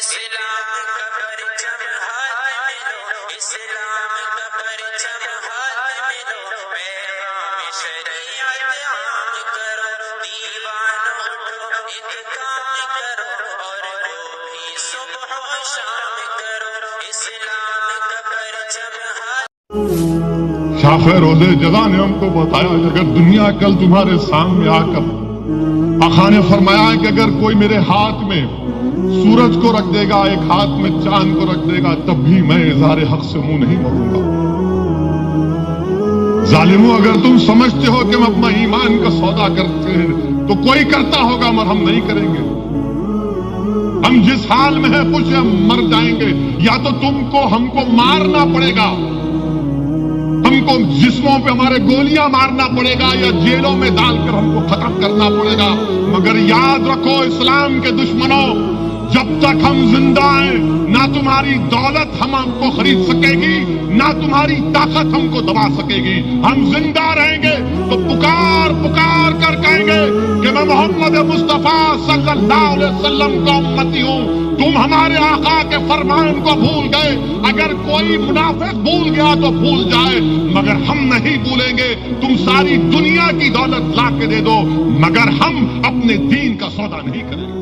اسلام کا پرچم ہاتھ میں لو، اسلام کا پرچم ہاتھ میں لو، پیغام شریعت عام کرو، دیوانوں اٹھو ایک کام کرو، اور وہ بھی صبح و شام کرو، اسلام کا پرچم ہاتھ۔ شاخ روزے جزا نے ہم کو بتایا اگر دنیا کل تمہارے سامنے آ کر آقا نے فرمایا کہ اگر کوئی میرے ہاتھ میں سورج کو رکھ دے گا، ایک ہاتھ میں چاند کو رکھ دے گا، تب بھی میں اظہار حق سے منہ نہیں موڑوں گا۔ ظالموں، اگر تم سمجھتے ہو کہ ہم اپنا ایمان کا سودا کرتے ہیں تو کوئی کرتا ہوگا مگر ہم نہیں کریں گے۔ ہم جس حال میں ہیں کچھ ہم مر جائیں گے، یا تو تم کو ہم کو مارنا پڑے گا، ہم کو جسموں پہ ہمارے گولیاں مارنا پڑے گا، یا جیلوں میں ڈال کر ہم کو ختم کرنا پڑے گا، مگر یاد رکھو اسلام کے دشمنوں، جب تک ہم زندہ ہیں نہ تمہاری دولت ہم کو خرید سکے گی، نہ تمہاری طاقت ہم کو دبا سکے گی۔ ہم زندہ رہیں گے تو پکار پکار کر کہیں گے کہ میں محمد مصطفیٰ صلی اللہ علیہ وسلم کا امتی ہوں۔ تم ہمارے آقا کے فرمان کو بھول گئے، اگر کوئی منافق بھول گیا تو بھول جائے، مگر ہم نہیں بھولیں گے۔ تم ساری دنیا کی دولت لا کے دے دو، مگر ہم اپنے دین کا سودا نہیں کریں گے۔